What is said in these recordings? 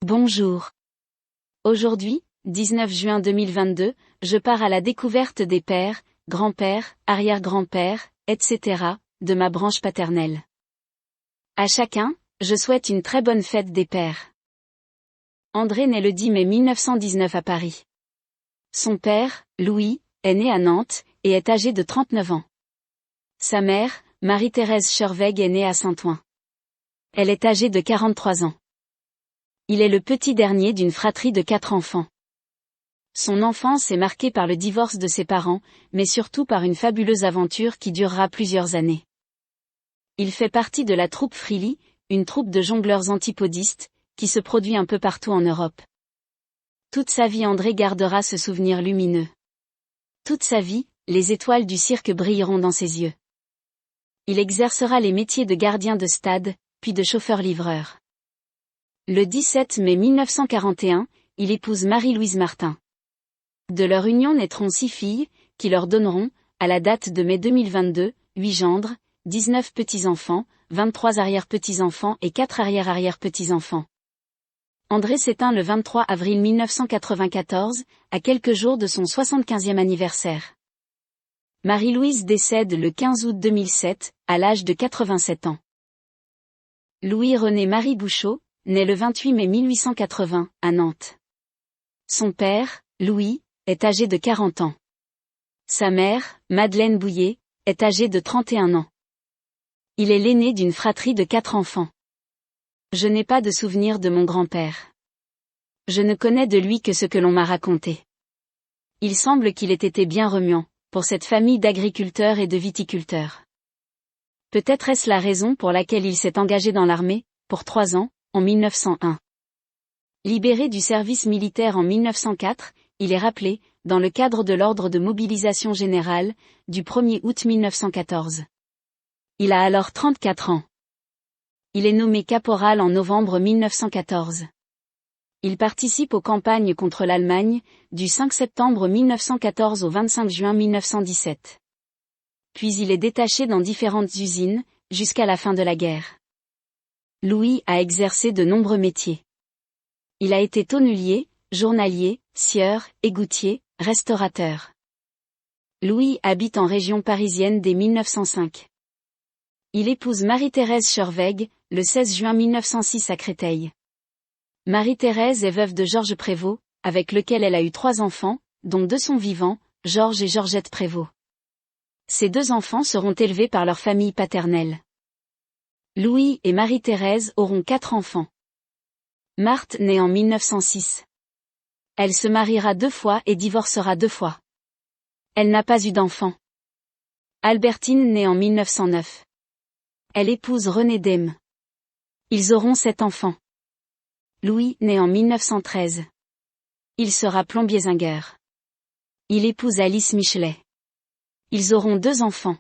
Bonjour. Aujourd'hui, 19 juin 2022, je pars à la découverte des pères, grands-pères, arrière-grands-pères, etc., de ma branche paternelle. À chacun, je souhaite une très bonne fête des pères. André naît le 10 mai 1919 à Paris. Son père, Louis, est né à Nantes, et est âgé de 39 ans. Sa mère, Marie-Thérèse Scherweg est née à Saint-Ouen. Elle est âgée de 43 ans. Il est le petit dernier d'une fratrie de 4 enfants. Son enfance est marquée par le divorce de ses parents, mais surtout par une fabuleuse aventure qui durera plusieurs années. Il fait partie de la troupe Frilly, une troupe de jongleurs antipodistes, qui se produit un peu partout en Europe. Toute sa vie André gardera ce souvenir lumineux. Toute sa vie, les étoiles du cirque brilleront dans ses yeux. Il exercera les métiers de gardien de stade, puis de chauffeur-livreur. Le 17 mai 1941, il épouse Marie-Louise Martin. De leur union naîtront 6 filles, qui leur donneront, à la date de mai 2022, 8 gendres, 19 petits-enfants, 23 arrière-petits-enfants et 4 arrière-arrière-petits-enfants. André s'éteint le 23 avril 1994, à quelques jours de son 75e anniversaire. Marie-Louise décède le 15 août 2007, à l'âge de 87 ans. Louis-René Marie Bouchot, né le 28 mai 1880, à Nantes. Son père, Louis, est âgé de 40 ans. Sa mère, Madeleine Bouillet, est âgée de 31 ans. Il est l'aîné d'une fratrie de 4 enfants. Je n'ai pas de souvenir de mon grand-père. Je ne connais de lui que ce que l'on m'a raconté. Il semble qu'il ait été bien remuant, pour cette famille d'agriculteurs et de viticulteurs. Peut-être est-ce la raison pour laquelle il s'est engagé dans l'armée, pour 3 ans, en 1901. Libéré du service militaire en 1904, il est rappelé, dans le cadre de l'ordre de mobilisation générale, du 1er août 1914. Il a alors 34 ans. Il est nommé caporal en novembre 1914. Il participe aux campagnes contre l'Allemagne, du 5 septembre 1914 au 25 juin 1917. Puis il est détaché dans différentes usines, jusqu'à la fin de la guerre. Louis a exercé de nombreux métiers. Il a été tonnelier, journalier, sieur, égoutier, restaurateur. Louis habite en région parisienne dès 1905. Il épouse Marie-Thérèse Scherweg, le 16 juin 1906 à Créteil. Marie-Thérèse est veuve de Georges Prévost, avec lequel elle a eu 3 enfants, dont 2 sont vivants, Georges et Georgette Prévost. Ces 2 enfants seront élevés par leur famille paternelle. Louis et Marie-Thérèse auront 4 enfants. Marthe naît en 1906. Elle se mariera 2 fois et divorcera 2 fois. Elle n'a pas eu d'enfant. Albertine naît en 1909. Elle épouse René Dème. Ils auront 7 enfants. Louis naît en 1913. Il sera plombier-zingueur. Il épouse Alice Michelet. Ils auront 2 enfants.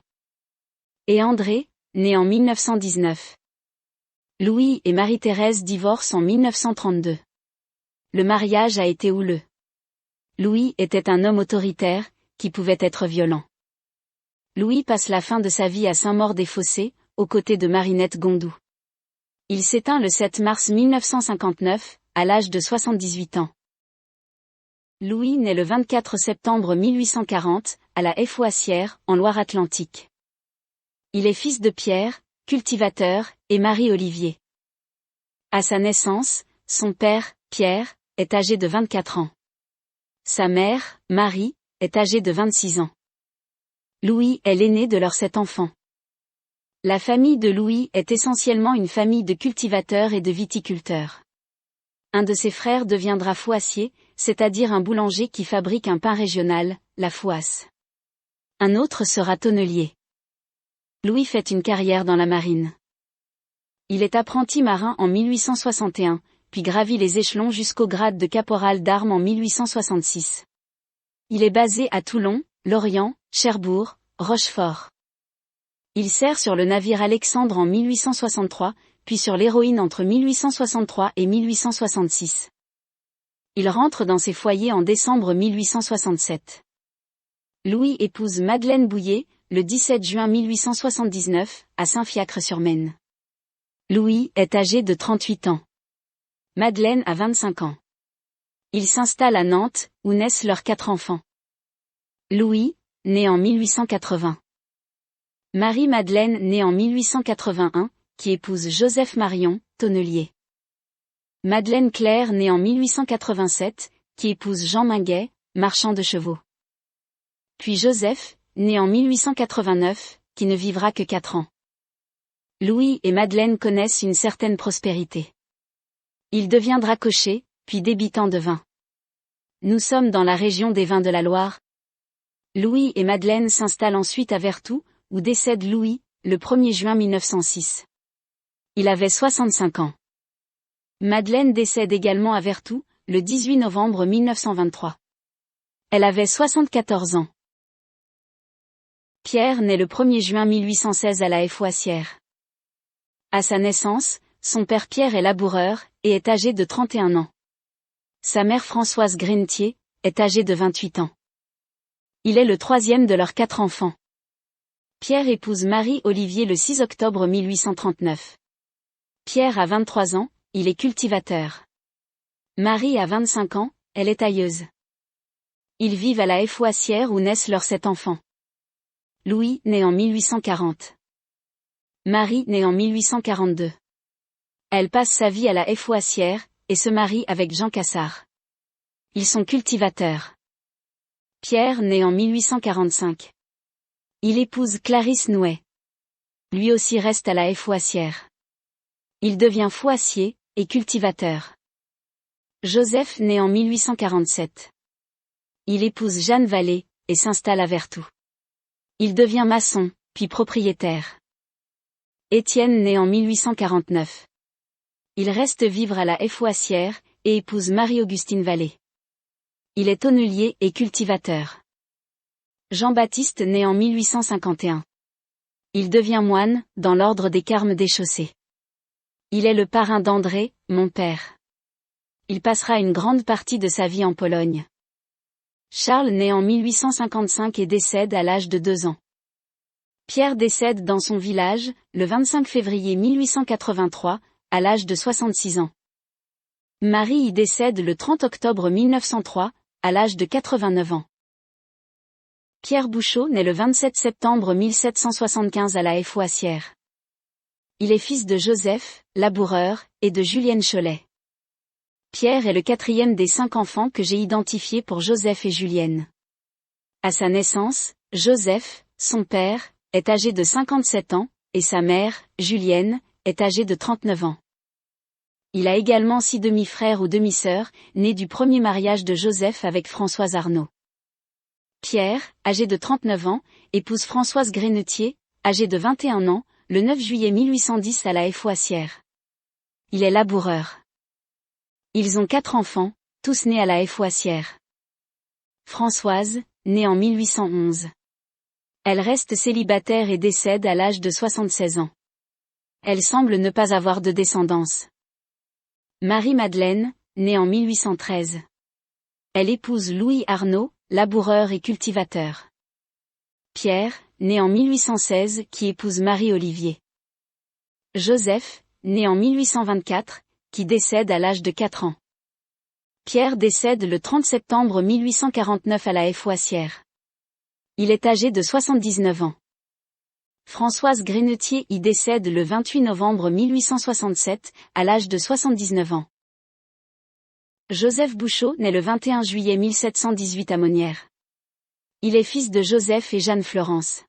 Et André, né en 1919. Louis et Marie-Thérèse divorcent en 1932. Le mariage a été houleux. Louis était un homme autoritaire, qui pouvait être violent. Louis passe la fin de sa vie à Saint-Maur-des-Fossés, aux côtés de Marinette Gondou. Il s'éteint le 7 mars 1959, à l'âge de 78 ans. Louis naît le 24 septembre 1840, à la Fouassière, en Loire-Atlantique. Il est fils de Pierre, cultivateur, et Marie-Olivier. À sa naissance, son père, Pierre, est âgé de 24 ans. Sa mère, Marie, est âgée de 26 ans. Louis est l'aîné de leurs 7 enfants. La famille de Louis est essentiellement une famille de cultivateurs et de viticulteurs. Un de ses frères deviendra fouassier, c'est-à-dire un boulanger qui fabrique un pain régional, la fouasse. Un autre sera tonnelier. Louis fait une carrière dans la marine. Il est apprenti marin en 1861, puis gravit les échelons jusqu'au grade de caporal d'armes en 1866. Il est basé à Toulon, Lorient, Cherbourg, Rochefort. Il sert sur le navire Alexandre en 1863, puis sur l'Héroïne entre 1863 et 1866. Il rentre dans ses foyers en décembre 1867. Louis épouse Madeleine Bouillet, le 17 juin 1879, à Saint-Fiacre-sur-Maine. Louis est âgé de 38 ans. Madeleine a 25 ans. Il s'installe à Nantes, où naissent leurs 4 enfants. Louis, né en 1880. Marie-Madeleine née en 1881, qui épouse Joseph Marion, tonnelier. Madeleine Claire née en 1887, qui épouse Jean Minguet, marchand de chevaux. Puis Joseph, né en 1889, qui ne vivra que 4 ans. Louis et Madeleine connaissent une certaine prospérité. Il deviendra cocher, puis débitant de vin. Nous sommes dans la région des vins de la Loire. Louis et Madeleine s'installent ensuite à Vertou, où décède Louis, le 1er juin 1906. Il avait 65 ans. Madeleine décède également à Vertou, le 18 novembre 1923. Elle avait 74 ans. Pierre naît le 1er juin 1816 à la Fouassière. À sa naissance, son père Pierre est laboureur, et est âgé de 31 ans. Sa mère Françoise Grenetier, est âgée de 28 ans. Il est le 3e de leurs 4 enfants. Pierre épouse Marie-Olivier le 6 octobre 1839. Pierre a 23 ans, il est cultivateur. Marie a 25 ans, elle est tailleuse. Ils vivent à la Fouassière où naissent leurs 7 enfants. Louis naît en 1840. Marie naît en 1842. Elle passe sa vie à la Fouassière, et se marie avec Jean Cassard. Ils sont cultivateurs. Pierre naît en 1845. Il épouse Clarisse Nouet. Lui aussi reste à la Fouassière. Il devient fouassier, et cultivateur. Joseph naît en 1847. Il épouse Jeanne Vallée, et s'installe à Vertou. Il devient maçon, puis propriétaire. Étienne naît en 1849. Il reste vivre à la Fouassière, et épouse Marie-Augustine Vallée. Il est tonnelier et cultivateur. Jean-Baptiste naît en 1851. Il devient moine, dans l'ordre des Carmes déchaussés. Il est le parrain d'André, mon père. Il passera une grande partie de sa vie en Pologne. Charles naît en 1855 et décède à l'âge de 2 ans. Pierre décède dans son village, le 25 février 1883, à l'âge de 66 ans. Marie y décède le 30 octobre 1903, à l'âge de 89 ans. Pierre Bouchot naît le 27 septembre 1775 à la Fouassière. Il est fils de Joseph, laboureur, et de Julienne Cholet. Pierre est le 4e des 5 enfants que j'ai identifiés pour Joseph et Julienne. À sa naissance, Joseph, son père, est âgé de 57 ans, et sa mère, Julienne, est âgée de 39 ans. Il a également 6 demi-frères ou demi-sœurs, nés du premier mariage de Joseph avec Françoise Arnaud. Pierre, âgé de 39 ans, épouse Françoise Grenetier, âgée de 21 ans, le 9 juillet 1810 à la Fouassière. Il est laboureur. Ils ont 4 enfants, tous nés à la Fouassière. Françoise, née en 1811. Elle reste célibataire et décède à l'âge de 76 ans. Elle semble ne pas avoir de descendance. Marie-Madeleine, née en 1813. Elle épouse Louis Arnaud, laboureur et cultivateur. Pierre, né en 1816, qui épouse Marie-Olivier. Joseph, né en 1824, qui décède à l'âge de 4 ans. Pierre décède le 30 septembre 1849 à la Fouassière. Il est âgé de 79 ans. Françoise Grenetier y décède le 28 novembre 1867, à l'âge de 79 ans. Joseph Bouchot naît le 21 juillet 1718 à Monnières. Il est fils de Joseph et Jeanne Florence.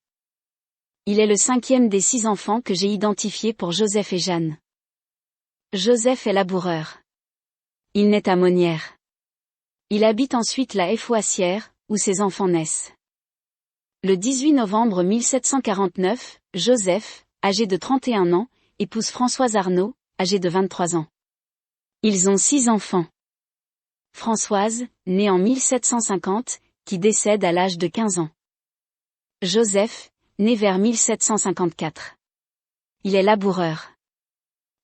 Il est le 5e des 6 enfants que j'ai identifiés pour Joseph et Jeanne. Joseph est laboureur. Il naît à Monnières. Il habite ensuite la Fouassière, où ses enfants naissent. Le 18 novembre 1749, Joseph, âgé de 31 ans, épouse Françoise Arnaud, âgée de 23 ans. Ils ont 6 enfants. Françoise, née en 1750, qui décède à l'âge de 15 ans. Joseph, né vers 1754. Il est laboureur.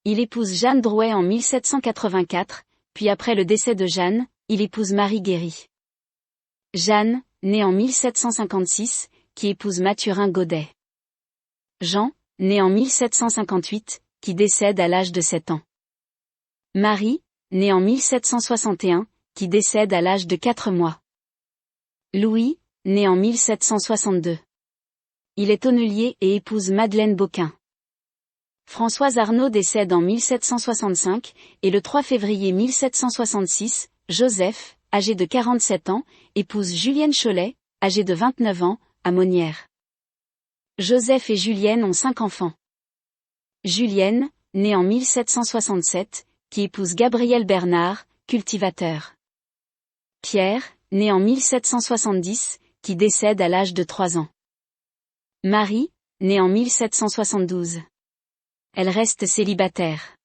Il épouse Jeanne Drouet en 1784, puis après le décès de Jeanne, il épouse Marie Guéry. Jeanne, née en 1756, qui épouse Mathurin Godet. Jean, né en 1758, qui décède à l'âge de 7 ans. Marie, né en 1761, qui décède à l'âge de 4 mois. Louis, né en 1762. Il est tonnelier et épouse Madeleine Boquin. Françoise Arnaud décède en 1765, et le 3 février 1766, Joseph, âgé de 47 ans, épouse Julienne Cholet, âgée de 29 ans, à Monnières. Joseph et Julienne ont 5 enfants. Julienne, née en 1767, qui épouse Gabriel Bernard, cultivateur. Pierre, né en 1770, qui décède à l'âge de 3 ans. Marie, née en 1772. Elle reste célibataire.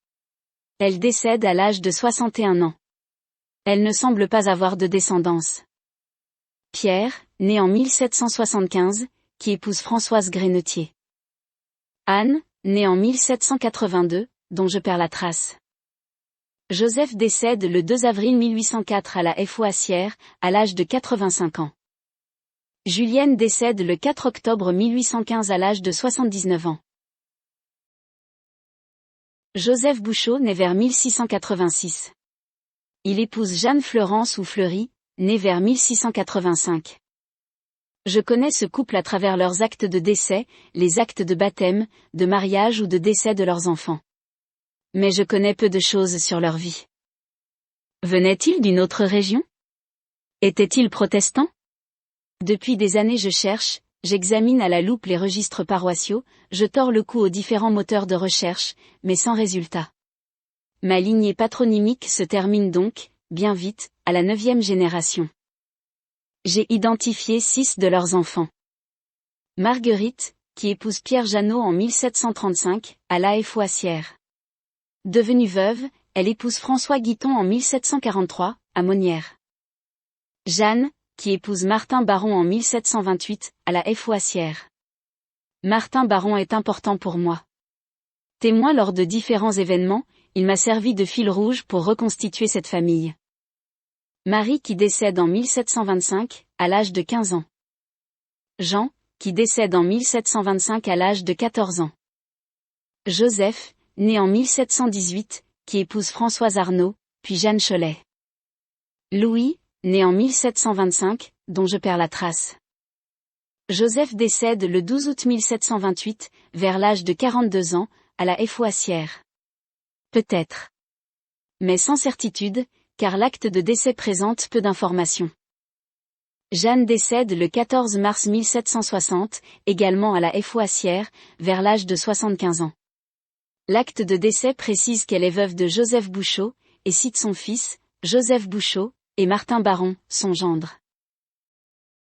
Elle décède à l'âge de 61 ans. Elle ne semble pas avoir de descendance. Pierre, né en 1775, qui épouse Françoise Grenetier. Anne, née en 1782, dont je perds la trace. Joseph décède le 2 avril 1804 à la Fouassière, à l'âge de 85 ans. Julienne décède le 4 octobre 1815 à l'âge de 79 ans. Joseph Bouchot naît vers 1686. Il épouse Jeanne Fleurance ou Fleury, née vers 1685. Je connais ce couple à travers leurs actes de décès, les actes de baptême, de mariage ou de décès de leurs enfants. Mais je connais peu de choses sur leur vie. Venaient-ils d'une autre région? Étaient-ils protestants? Depuis des années je cherche, j'examine à la loupe les registres paroissiaux, je tords le cou aux différents moteurs de recherche, mais sans résultat. Ma lignée patronymique se termine donc, bien vite, à la 9e génération. J'ai identifié 6 de leurs enfants. Marguerite, qui épouse Pierre Jeannot en 1735, à La Fouassière. Devenue veuve, elle épouse François Guiton en 1743, à Monnières. Jeanne, qui épouse Martin Baron en 1728, à La Fouassière. Martin Baron est important pour moi. Témoin lors de différents événements, il m'a servi de fil rouge pour reconstituer cette famille. Marie qui décède en 1725, à l'âge de 15 ans. Jean, qui décède en 1725 à l'âge de 14 ans. Joseph, né en 1718, qui épouse Françoise Arnaud, puis Jeanne Cholet. Louis, né en 1725, dont je perds la trace. Joseph décède le 12 août 1728, vers l'âge de 42 ans, à la Fouassière. Peut-être. Mais sans certitude, car l'acte de décès présente peu d'informations. Jeanne décède le 14 mars 1760, également à la Fouassière, vers l'âge de 75 ans. L'acte de décès précise qu'elle est veuve de Joseph Bouchot, et cite son fils, Joseph Bouchot, et Martin Baron, son gendre.